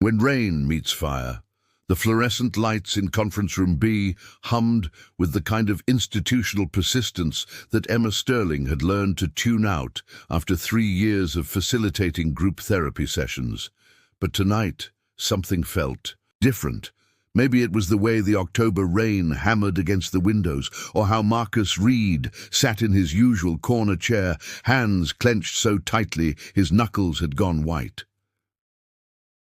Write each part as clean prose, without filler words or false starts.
When rain meets fire, the fluorescent lights in conference room B hummed with the kind of institutional persistence that Emma Sterling had learned to tune out after 3 years of facilitating group therapy sessions. But tonight, something felt different. Maybe it was the way the October rain hammered against the windows, or how Marcus Reed sat in his usual corner chair, hands clenched so tightly his knuckles had gone white.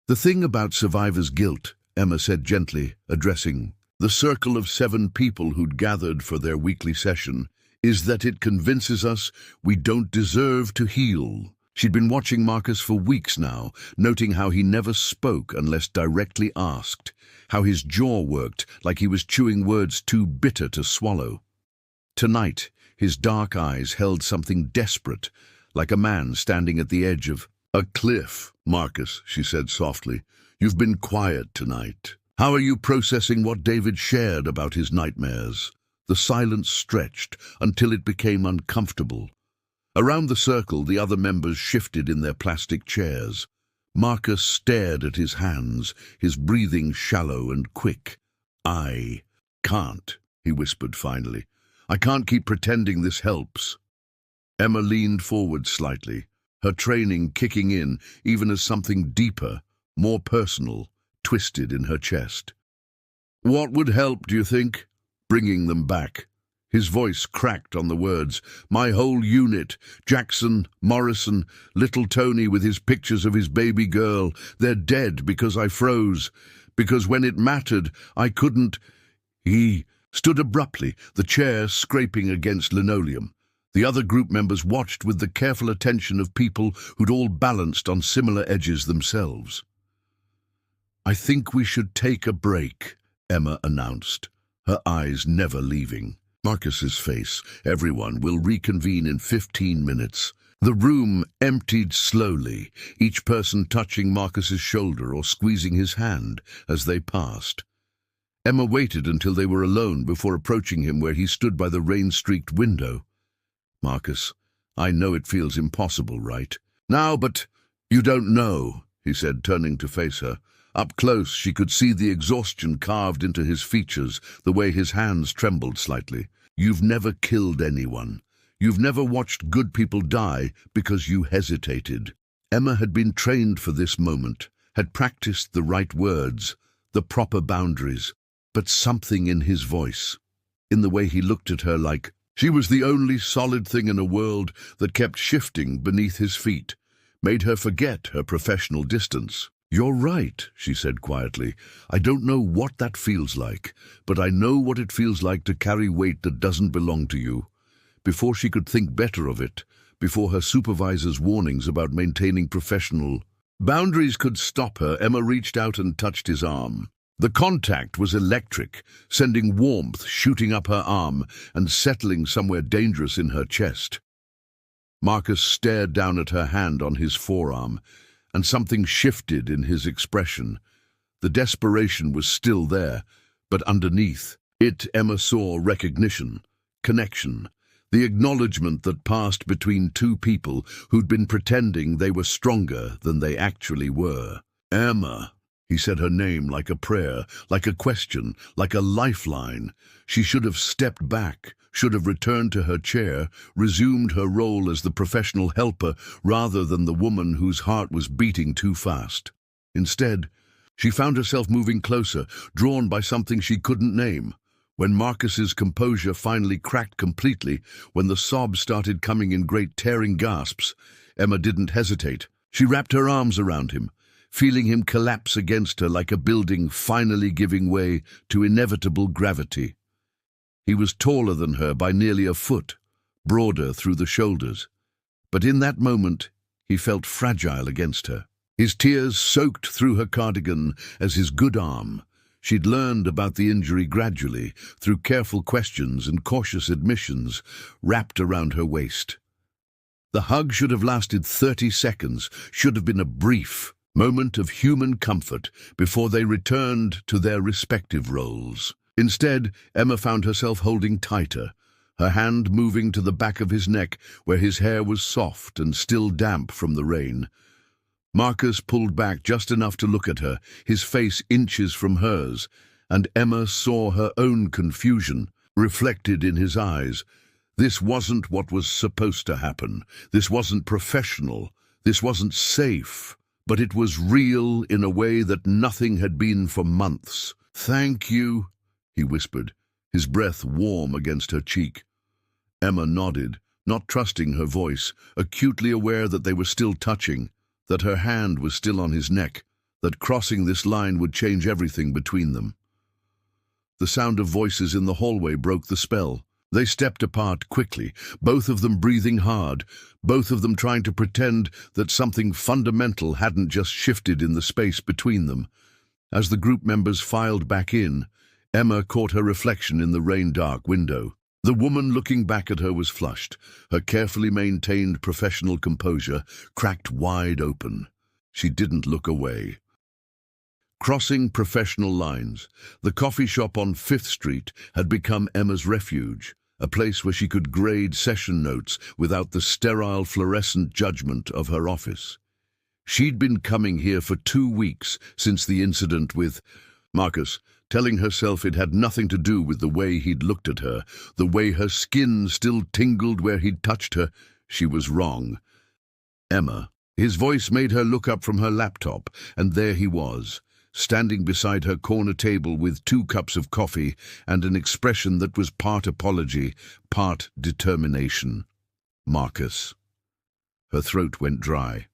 "The thing about survivor's guilt," Emma said gently, addressing the circle of 7 people who'd gathered for their weekly session, "is that it convinces us we don't deserve to heal." She'd been watching Marcus for weeks now, noting how he never spoke unless directly asked, how his jaw worked like he was chewing words too bitter to swallow. Tonight, his dark eyes held something desperate, like a man standing at the edge of a cliff. "Marcus," she said softly, "you've been quiet tonight. How are you processing what David shared about his nightmares?" The silence stretched until it became uncomfortable. Around the circle, the other members shifted in their plastic chairs. Marcus stared at his hands, his breathing shallow and quick. "I can't," he whispered finally. "I can't keep pretending this helps." Emma leaned forward slightly, her training kicking in even as something deeper, more personal, twisted in her chest. "What would help, do you think?" Bringing them back. His voice cracked on the words. "My whole unit, Jackson, Morrison, little Tony with his pictures of his baby girl, they're dead because I froze. Because when it mattered, I couldn't." He stood abruptly, the chair scraping against linoleum. The other group members watched with the careful attention of people who'd all balanced on similar edges themselves. "I think we should take a break," Emma announced, her eyes never leaving Marcus's face. "Everyone will reconvene in 15 minutes. The room emptied slowly, each person touching Marcus's shoulder or squeezing his hand as they passed. Emma waited until they were alone before approaching him where he stood by the rain-streaked window. "Marcus, I know it feels impossible, right now, but you don't know," he said, turning to face her. Up close, she could see the exhaustion carved into his features, the way his hands trembled slightly. "You've never killed anyone. You've never watched good people die because you hesitated." Emma had been trained for this moment, had practiced the right words, the proper boundaries, but something in his voice, in the way he looked at her like she was the only solid thing in a world that kept shifting beneath his feet, made her forget her professional distance. "You're right," she said quietly. "I don't know what that feels like, but I know what it feels like to carry weight that doesn't belong to you." Before she could think better of it, before her supervisor's warnings about maintaining professional boundaries could stop her, Emma reached out and touched his arm. The contact was electric, sending warmth shooting up her arm and settling somewhere dangerous in her chest. Marcus stared down at her hand on his forearm, and something shifted in his expression. The desperation was still there, but underneath it Emma saw recognition, connection, the acknowledgement that passed between 2 people who'd been pretending they were stronger than they actually were. "Emma." He said her name like a prayer, like a question, like a lifeline. She should have stepped back, should have returned to her chair, resumed her role as the professional helper rather than the woman whose heart was beating too fast. Instead, she found herself moving closer, drawn by something she couldn't name. When Marcus's composure finally cracked completely, when the sobs started coming in great tearing gasps, Emma didn't hesitate. She wrapped her arms around him, feeling him collapse against her like a building finally giving way to inevitable gravity. He was taller than her by nearly a foot, broader through the shoulders. But in that moment, he felt fragile against her. His tears soaked through her cardigan as his good arm. She'd learned about the injury gradually, through careful questions and cautious admissions, wrapped around her waist. The hug should have lasted 30 seconds, should have been a brief moment of human comfort before they returned to their respective roles. Instead, Emma found herself holding tighter, her hand moving to the back of his neck where his hair was soft and still damp from the rain. Marcus pulled back just enough to look at her, his face inches from hers, and Emma saw her own confusion reflected in his eyes. This wasn't what was supposed to happen. This wasn't professional. This wasn't safe. But it was real in a way that nothing had been for months. "Thank you," he whispered, his breath warm against her cheek. Emma nodded, not trusting her voice, acutely aware that they were still touching, that her hand was still on his neck, that crossing this line would change everything between them. The sound of voices in the hallway broke the spell. They stepped apart quickly, both of them breathing hard, both of them trying to pretend that something fundamental hadn't just shifted in the space between them. As the group members filed back in, Emma caught her reflection in the rain-dark window. The woman looking back at her was flushed, her carefully maintained professional composure cracked wide open. She didn't look away. Crossing professional lines, the coffee shop on 5th Street had become Emma's refuge, a place where she could grade session notes without the sterile fluorescent judgment of her office. She'd been coming here for 2 weeks since the incident with Marcus, telling herself it had nothing to do with the way he'd looked at her, the way her skin still tingled where he'd touched her. She was wrong. Emma. His voice made her look up from her laptop, and there he was, standing beside her corner table with 2 cups of coffee and an expression that was part apology, part determination. "Marcus." Her throat went dry.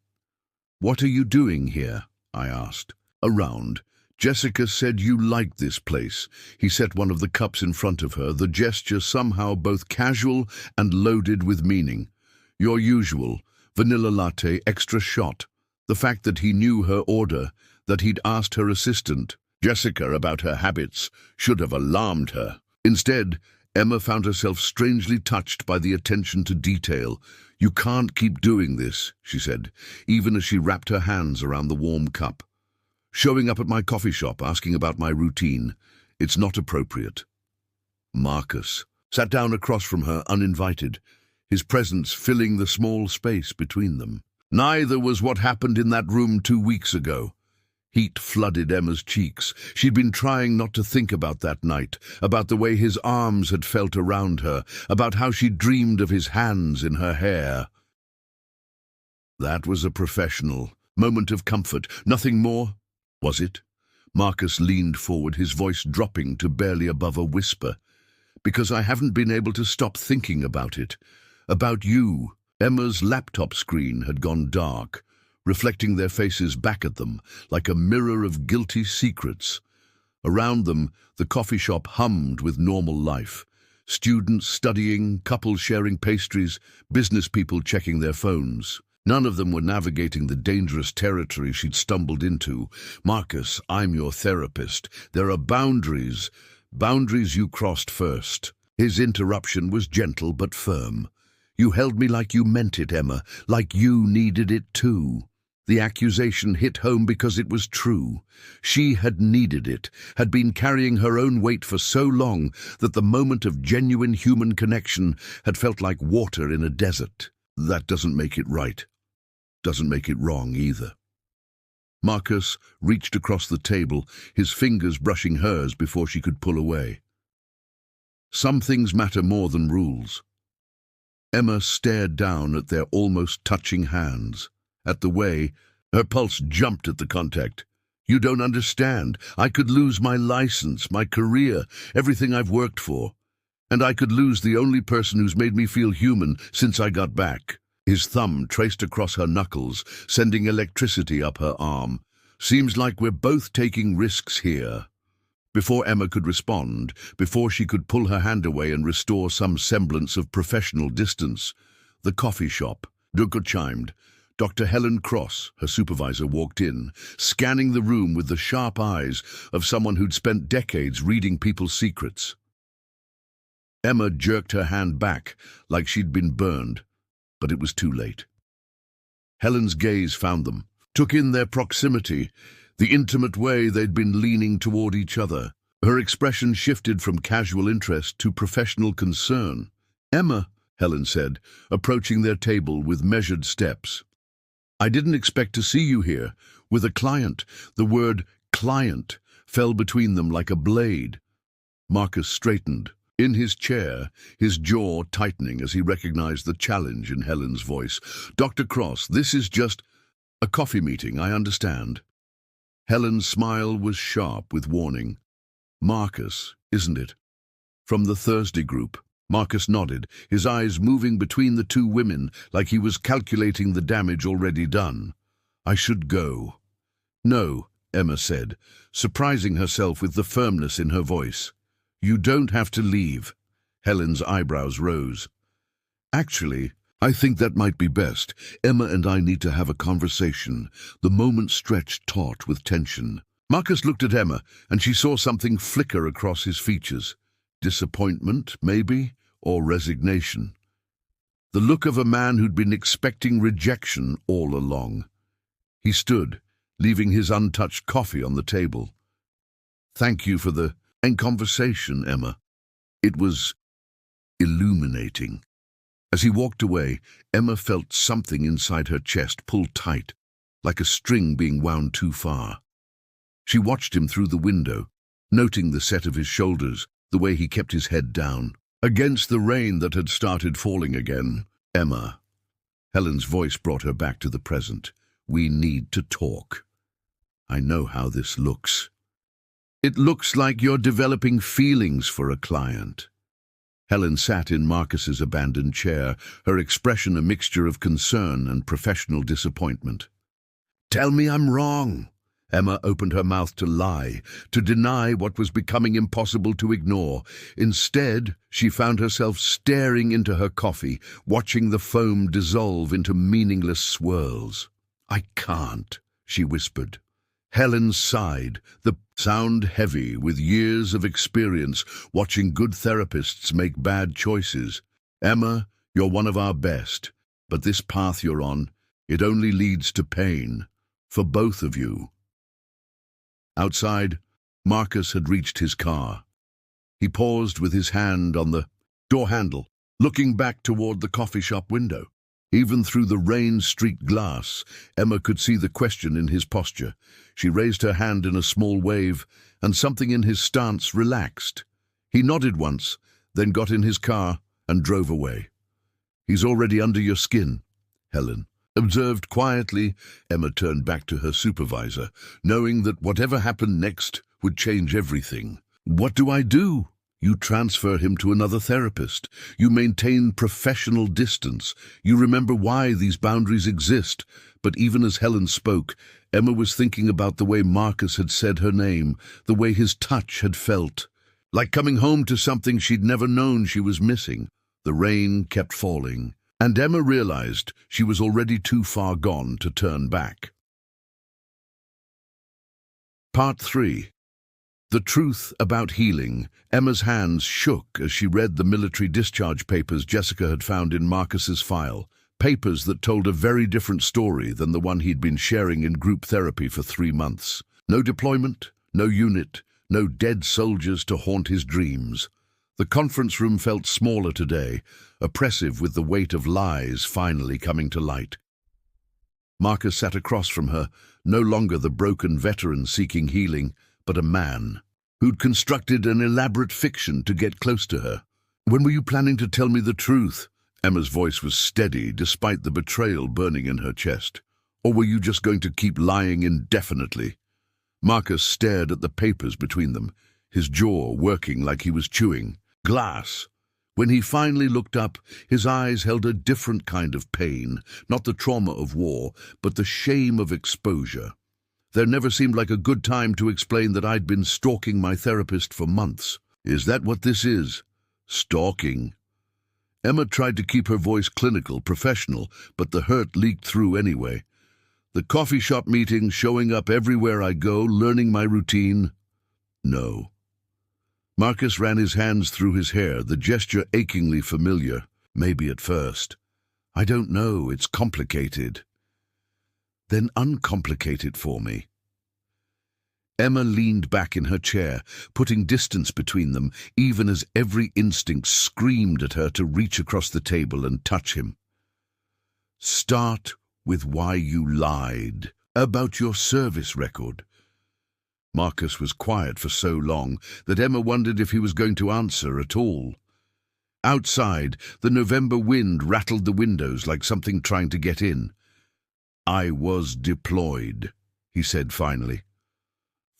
"What are you doing here?" I asked. "Around. Jessica said you liked this place." He set one of the cups in front of her, the gesture somehow both casual and loaded with meaning. "Your usual, vanilla latte, extra shot." The fact that he knew her order, that he'd asked her assistant, Jessica, about her habits, should have alarmed her. Instead, Emma found herself strangely touched by the attention to detail. "You can't keep doing this," she said, even as she wrapped her hands around the warm cup. "Showing up at my coffee shop, asking about my routine. It's not appropriate." Marcus sat down across from her, uninvited, his presence filling the small space between them. Neither was what happened in that room 2 weeks ago. Heat flooded Emma's cheeks. She'd been trying not to think about that night, about the way his arms had felt around her, about how she dreamed of his hands in her hair. That was a professional moment of comfort, nothing more. Was it? Marcus leaned forward, his voice dropping to barely above a whisper. "Because I haven't been able to stop thinking about it. About you." Emma's laptop screen had gone dark, reflecting their faces back at them like a mirror of guilty secrets. Around them, the coffee shop hummed with normal life. Students studying, couples sharing pastries, business people checking their phones. None of them were navigating the dangerous territory she'd stumbled into. "Marcus, I'm your therapist. There are boundaries. Boundaries you crossed first." His interruption was gentle but firm. "You held me like you meant it, Emma, like you needed it too." The accusation hit home because it was true. She had needed it, had been carrying her own weight for so long that the moment of genuine human connection had felt like water in a desert. That doesn't make it right. Doesn't make it wrong either. Marcus reached across the table, his fingers brushing hers before she could pull away. "Some things matter more than rules." Emma stared down at their almost touching hands, at the way her pulse jumped at the contact. "You don't understand. I could lose my license, my career, everything I've worked for. And I could lose the only person who's made me feel human since I got back." His thumb traced across her knuckles, sending electricity up her arm. "Seems like we're both taking risks here." Before Emma could respond, before she could pull her hand away and restore some semblance of professional distance, the coffee shop. Doorbell chimed. Dr. Helen Cross, her supervisor, walked in, scanning the room with the sharp eyes of someone who'd spent decades reading people's secrets. Emma jerked her hand back like she'd been burned, but it was too late. Helen's gaze found them, took in their proximity, the intimate way they'd been leaning toward each other. Her expression shifted from casual interest to professional concern. "Emma," Helen said, approaching their table with measured steps, I didn't expect to see you here. With a client. The word client fell between them like a blade. Marcus straightened. In his chair, his jaw tightening as he recognized the challenge in Helen's voice. Dr. Cross, this is just a coffee meeting, I understand. Helen's smile was sharp with warning. Marcus, isn't it? From the Thursday group. Marcus nodded, his eyes moving between the two women like he was calculating the damage already done. I should go. No, Emma said, surprising herself with the firmness in her voice. You don't have to leave. Helen's eyebrows rose. Actually, I think that might be best. Emma and I need to have a conversation. The moment stretched taut with tension. Marcus looked at Emma, and she saw something flicker across his features. Disappointment, maybe, or resignation. The look of a man who'd been expecting rejection all along. He stood, leaving his untouched coffee on the table. Thank you for the conversation, Emma. It was illuminating. As he walked away, Emma felt something inside her chest pull tight, like a string being wound too far. She watched him through the window, noting the set of his shoulders, the way he kept his head down. Against the rain that had started falling again, Emma. Helen's voice brought her back to the present. We need to talk. I know how this looks. It looks like you're developing feelings for a client. Helen sat in Marcus's abandoned chair, her expression a mixture of concern and professional disappointment. Tell me I'm wrong. Emma opened her mouth to lie, to deny what was becoming impossible to ignore. Instead, she found herself staring into her coffee, watching the foam dissolve into meaningless swirls. I can't, she whispered. Helen sighed, the sound heavy with years of experience watching good therapists make bad choices. Emma, you're one of our best, but this path you're on, it only leads to pain, for both of you. Outside, Marcus had reached his car. He paused with his hand on the door handle, looking back toward the coffee shop window. Even through the rain-streaked glass, Emma could see the question in his posture. She raised her hand in a small wave, and something in his stance relaxed. He nodded once, then got in his car and drove away. He's already under your skin, Helen observed quietly. Emma turned back to her supervisor, knowing that whatever happened next would change everything. What do I do? You transfer him to another therapist. You maintain professional distance. You remember why these boundaries exist. But even as Helen spoke, Emma was thinking about the way Marcus had said her name, the way his touch had felt. Like coming home to something she'd never known she was missing. The rain kept falling, and Emma realized she was already too far gone to turn back. Part 3. The truth about healing. Emma's hands shook as she read the military discharge papers Jessica had found in Marcus's file, papers that told a very different story than the one he'd been sharing in group therapy for 3 months. No deployment, no unit, no dead soldiers to haunt his dreams. The conference room felt smaller today, oppressive with the weight of lies finally coming to light. Marcus sat across from her, no longer the broken veteran seeking healing, but a man who'd constructed an elaborate fiction to get close to her. When were you planning to tell me the truth? Emma's voice was steady despite the betrayal burning in her chest. Or were you just going to keep lying indefinitely? Marcus stared at the papers between them, his jaw working like he was chewing glass. When he finally looked up, his eyes held a different kind of pain, not the trauma of war, but the shame of exposure. There never seemed like a good time to explain that I'd been stalking my therapist for months. Is that what this is? Stalking? Emma tried to keep her voice clinical, professional, but the hurt leaked through anyway. The coffee shop meeting, showing up everywhere I go, learning my routine? No. Marcus ran his hands through his hair, the gesture achingly familiar. Maybe at first. I don't know, it's complicated. Then uncomplicate it for me. Emma leaned back in her chair, putting distance between them, even as every instinct screamed at her to reach across the table and touch him. Start with why you lied about your service record. Marcus was quiet for so long that Emma wondered if he was going to answer at all. Outside, the November wind rattled the windows like something trying to get in. "I was deployed," he said finally.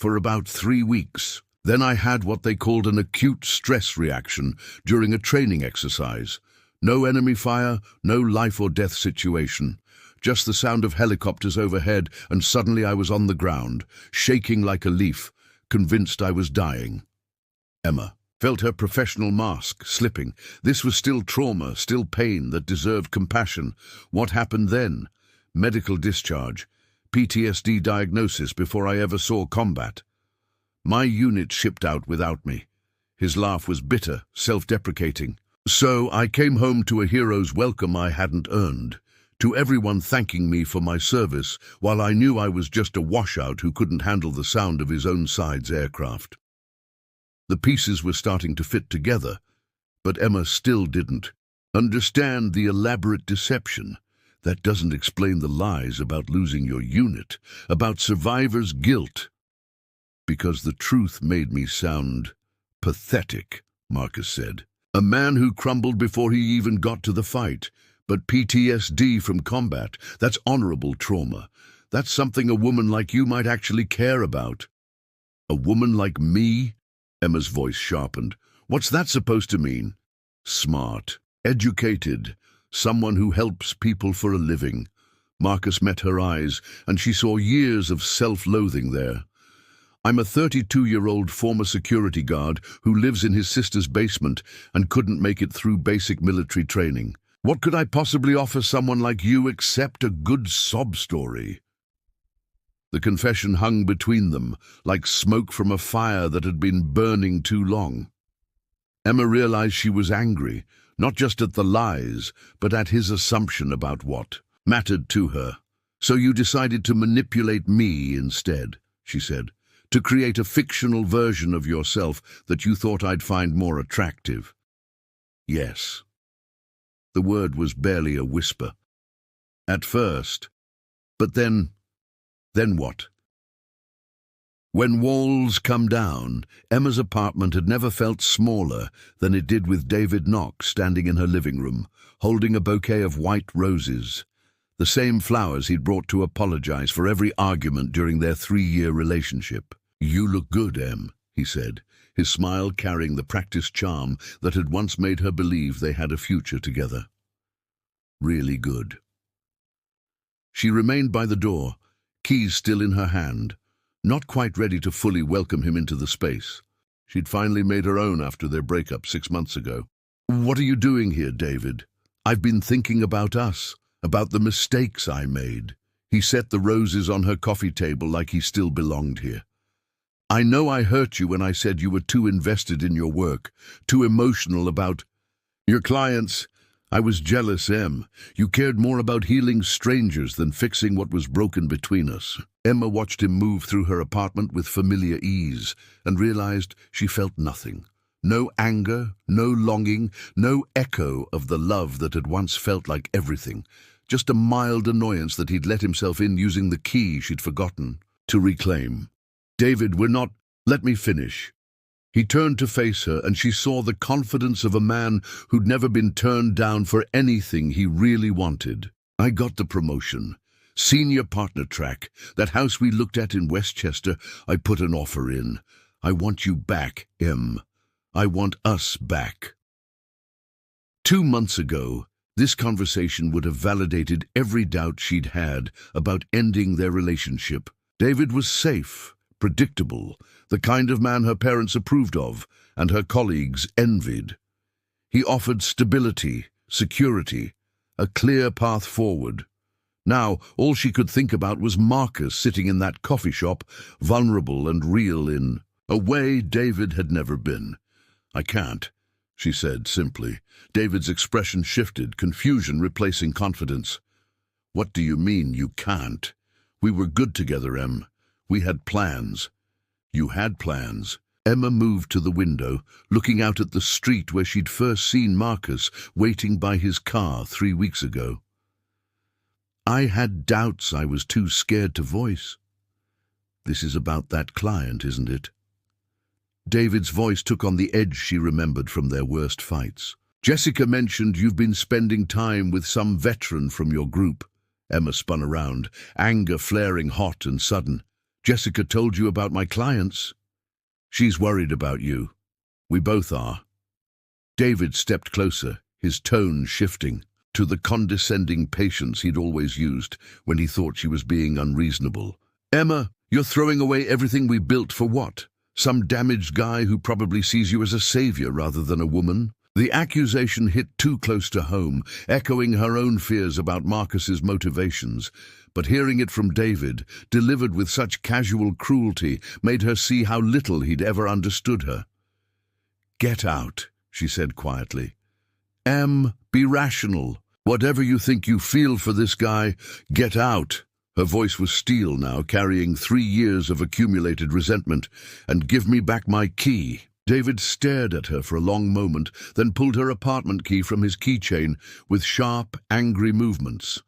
"For about 3 weeks. Then I had what they called an acute stress reaction during a training exercise. No enemy fire, no life or death situation. Just the sound of helicopters overhead, and suddenly I was on the ground, shaking like a leaf, convinced I was dying." Emma felt her professional mask slipping. This was still trauma, still pain that deserved compassion. What happened then? Medical discharge, PTSD diagnosis before I ever saw combat. "My unit shipped out without me." His laugh was bitter, self-deprecating. "So I came home to a hero's welcome I hadn't earned, to everyone thanking me for my service, while I knew I was just a washout who couldn't handle the sound of his own side's aircraft." The pieces were starting to fit together, but Emma still didn't understand the elaborate deception. That doesn't explain the lies about losing your unit, about survivors' guilt. "Because the truth made me sound pathetic," Marcus said. "A man who crumbled before he even got to the fight. But PTSD from combat, that's honorable trauma. That's something a woman like you might actually care about." "A woman like me?" Emma's voice sharpened. "What's that supposed to mean?" "Smart, educated, someone who helps people for a living." Marcus met her eyes, and she saw years of self-loathing there. "I'm a 32-year-old former security guard who lives in his sister's basement and couldn't make it through basic military training. What could I possibly offer someone like you except a good sob story?" The confession hung between them, like smoke from a fire that had been burning too long. Emma realized she was angry, not just at the lies, but at his assumption about what mattered to her. "So you decided to manipulate me instead," she said, "to create a fictional version of yourself that you thought I'd find more attractive." "Yes." The word was barely a whisper. "At first. But then what?" When walls come down, Emma's apartment had never felt smaller than it did with David Knox standing in her living room, holding a bouquet of white roses, the same flowers he'd brought to apologize for every argument during their 3-year relationship. "You look good, Em," he said, his smile carrying the practiced charm that had once made her believe they had a future together. "Really good." She remained by the door, keys still in her hand, not quite ready to fully welcome him into the space. She'd finally made her own after their breakup 6 months ago. "What are you doing here, David?" "I've been thinking about us, about the mistakes I made." He set the roses on her coffee table like he still belonged here. "I know I hurt you when I said you were too invested in your work, too emotional about your clients. I was jealous, Em. You cared more about healing strangers than fixing what was broken between us." Emma watched him move through her apartment with familiar ease and realized she felt nothing. No anger, no longing, no echo of the love that had once felt like everything. Just a mild annoyance that he'd let himself in using the key she'd forgotten to reclaim. "David, we're not—" "Let me finish." He turned to face her, and she saw the confidence of a man who'd never been turned down for anything he really wanted. "I got the promotion. Senior partner track. That house we looked at in Westchester, I put an offer in. I want you back, Em. I want us back." 2 months ago, this conversation would have validated every doubt she'd had about ending their relationship. David was safe, predictable, the kind of man her parents approved of and her colleagues envied. He offered stability, security, a clear path forward. Now, all she could think about was Marcus sitting in that coffee shop, vulnerable and real in a way David had never been. "I can't," she said simply. David's expression shifted, confusion replacing confidence. "What do you mean, you can't? We were good together, Em. We had plans." "You had plans?" Emma moved to the window, looking out at the street where she'd first seen Marcus waiting by his car 3 weeks ago. I had doubts I was too scared to voice. This is about that client, isn't it? David's voice took on the edge she remembered from their worst fights. Jessica mentioned you've been spending time with some veteran from your group. Emma spun around, anger flaring hot and sudden. Jessica told you about my clients? She's worried about you. We both are. David stepped closer, his tone shifting to the condescending patience he'd always used when he thought she was being unreasonable. Emma, you're throwing away everything we built for what? Some damaged guy who probably sees you as a savior rather than a woman? The accusation hit too close to home, echoing her own fears about Marcus's motivations. But hearing it from David, delivered with such casual cruelty, made her see how little he'd ever understood her. Get out, she said quietly. Be rational. Whatever you think you feel for this guy, get out. Her voice was steel now, carrying 3 years of accumulated resentment. And give me back my key. David stared at her for a long moment, then pulled her apartment key from his keychain with sharp, angry movements.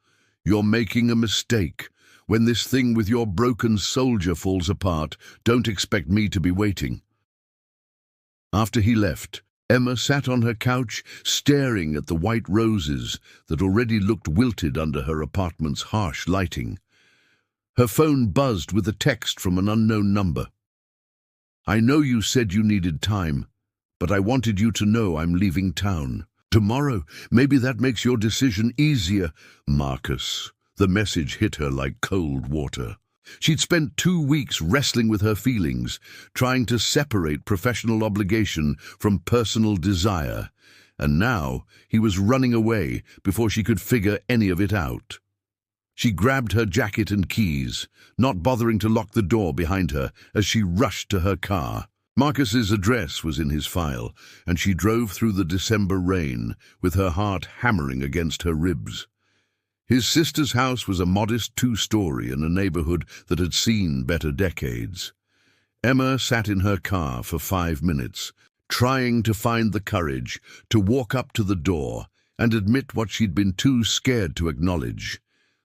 You're making a mistake. When this thing with your broken soldier falls apart, don't expect me to be waiting. After he left, Emma sat on her couch, staring at the white roses that already looked wilted under her apartment's harsh lighting. Her phone buzzed with a text from an unknown number. I know you said you needed time, but I wanted you to know I'm leaving town. Tomorrow, maybe that makes your decision easier. Marcus. The message hit her like cold water. She'd spent 2 weeks wrestling with her feelings, trying to separate professional obligation from personal desire, and now he was running away before she could figure any of it out. She grabbed her jacket and keys, not bothering to lock the door behind her as she rushed to her car. Marcus's address was in his file, and she drove through the December rain, with her heart hammering against her ribs. His sister's house was a modest 2-story in a neighborhood that had seen better decades. Emma sat in her car for 5 minutes, trying to find the courage to walk up to the door and admit what she'd been too scared to acknowledge,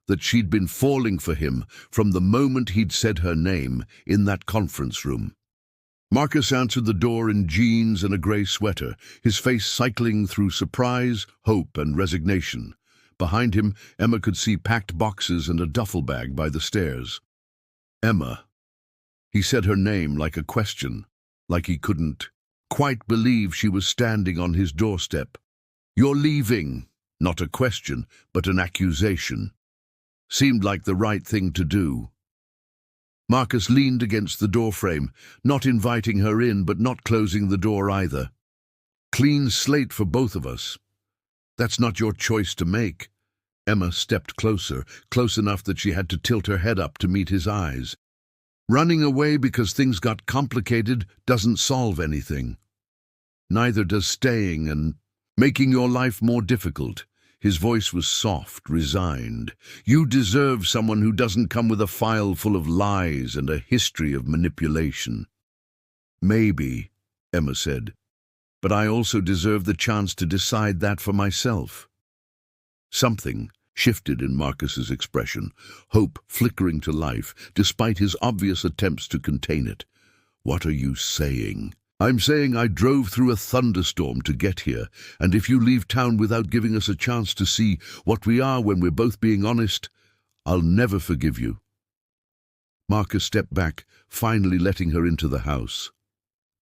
that she'd been falling for him from the moment he'd said her name in that conference room. Marcus answered the door in jeans and a grey sweater, his face cycling through surprise, hope, and resignation. Behind him, Emma could see packed boxes and a duffel bag by the stairs. Emma. He said her name like a question, like he couldn't quite believe she was standing on his doorstep. You're leaving. Not a question, but an accusation. Seemed like the right thing to do. Marcus leaned against the doorframe, not inviting her in but not closing the door either. Clean slate for both of us. That's not your choice to make. Emma stepped closer, close enough that she had to tilt her head up to meet his eyes. Running away because things got complicated doesn't solve anything. Neither does staying and making your life more difficult. His voice was soft, resigned. You deserve someone who doesn't come with a file full of lies and a history of manipulation. Maybe, Emma said, but I also deserve the chance to decide that for myself. Something shifted in Marcus's expression, hope flickering to life, despite his obvious attempts to contain it. What are you saying? I'm saying I drove through a thunderstorm to get here, and if you leave town without giving us a chance to see what we are when we're both being honest, I'll never forgive you. Marcus stepped back, finally letting her into the house.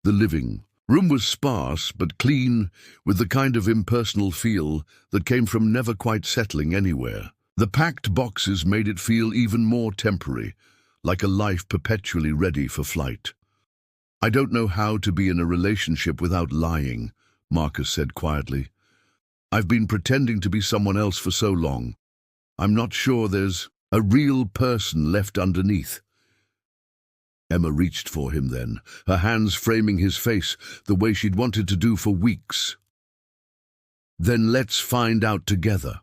The living room was sparse but clean, with the kind of impersonal feel that came from never quite settling anywhere. The packed boxes made it feel even more temporary, like a life perpetually ready for flight. I don't know how to be in a relationship without lying, Marcus said quietly. I've been pretending to be someone else for so long. I'm not sure there's a real person left underneath. Emma reached for him then, her hands framing his face the way she'd wanted to do for weeks. Then let's find out together.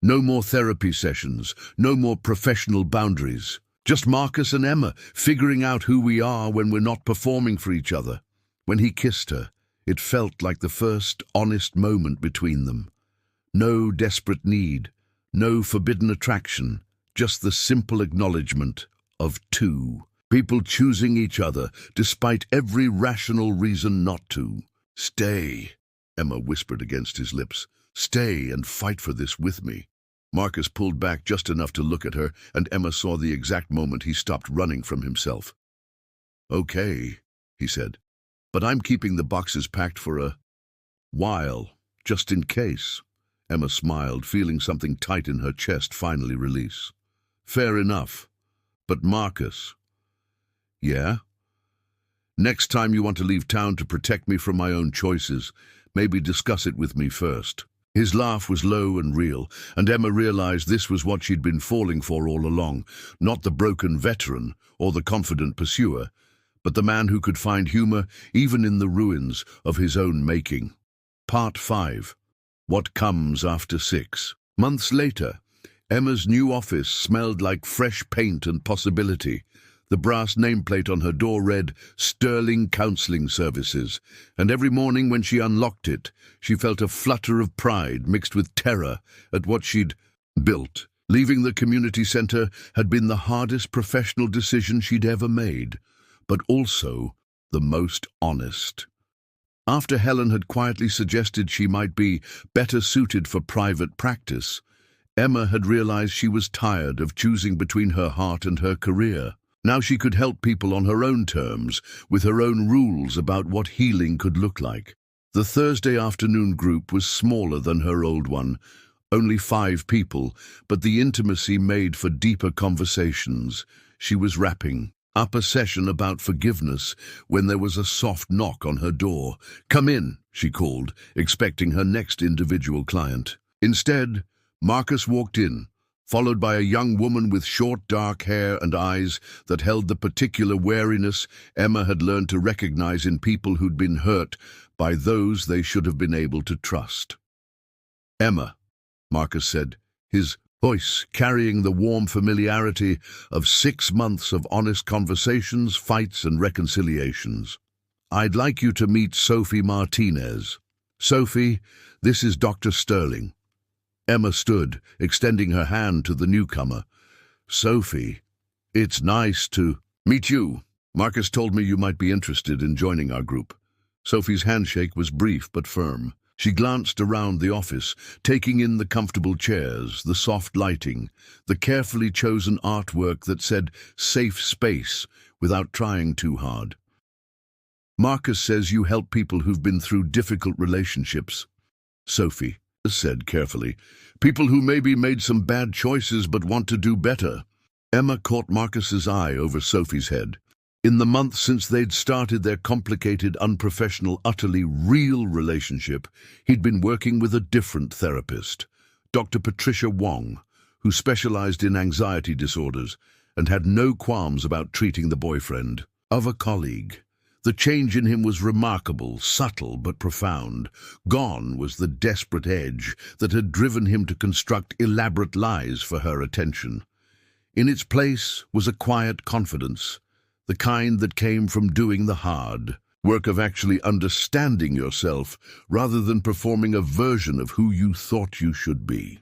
No more therapy sessions, no more professional boundaries. Just Marcus and Emma, figuring out who we are when we're not performing for each other. When he kissed her, it felt like the first honest moment between them. No desperate need, No forbidden attraction, just the simple acknowledgement of two. People choosing each other, despite every rational reason not to. "Stay," Emma whispered against his lips. "Stay and fight for this with me." Marcus pulled back just enough to look at her, and Emma saw the exact moment he stopped running from himself. "Okay," he said, "but I'm keeping the boxes packed for a while, just in case." Emma smiled, feeling something tight in her chest finally release. "Fair enough. But Marcus..." "Yeah? Next time you want to leave town to protect me from my own choices, maybe discuss it with me first." His laugh was low and real, and Emma realized this was what she'd been falling for all along, not the broken veteran or the confident pursuer, but the man who could find humor even in the ruins of his own making. Part 5. What Comes After 6. Months later, Emma's new office smelled like fresh paint and possibility. The brass nameplate on her door read, "Sterling Counseling Services," and every morning when she unlocked it, she felt a flutter of pride mixed with terror at what she'd built. Leaving the community center had been the hardest professional decision she'd ever made, but also the most honest. After Helen had quietly suggested she might be better suited for private practice, Emma had realized she was tired of choosing between her heart and her career. Now she could help people on her own terms, with her own rules about what healing could look like. The Thursday afternoon group was smaller than her old one, only 5 people, but the intimacy made for deeper conversations. She was wrapping up a session about forgiveness when there was a soft knock on her door. "Come in," she called, expecting her next individual client. Instead, Marcus walked in, followed by a young woman with short dark hair and eyes that held the particular wariness Emma had learned to recognize in people who'd been hurt by those they should have been able to trust. "Emma," Marcus said, his voice carrying the warm familiarity of 6 months of honest conversations, fights, and reconciliations. "I'd like you to meet Sophie Martinez. Sophie, this is Dr. Sterling." Emma stood, extending her hand to the newcomer. "Sophie, it's nice to meet you. Marcus told me you might be interested in joining our group." Sophie's handshake was brief but firm. She glanced around the office, taking in the comfortable chairs, the soft lighting, the carefully chosen artwork that said "safe space" without trying too hard. "Marcus says you help people who've been through difficult relationships," Sophie said carefully. "People who maybe made some bad choices but want to do better." Emma caught Marcus's eye over Sophie's head. In the months since they'd started their complicated, unprofessional, utterly real relationship, he'd been working with a different therapist, Dr. Patricia Wong, who specialized in anxiety disorders and had no qualms about treating the boyfriend of a colleague. The change in him was remarkable, subtle but profound. Gone was the desperate edge that had driven him to construct elaborate lies for her attention. In its place was a quiet confidence, the kind that came from doing the hard work of actually understanding yourself rather than performing a version of who you thought you should be.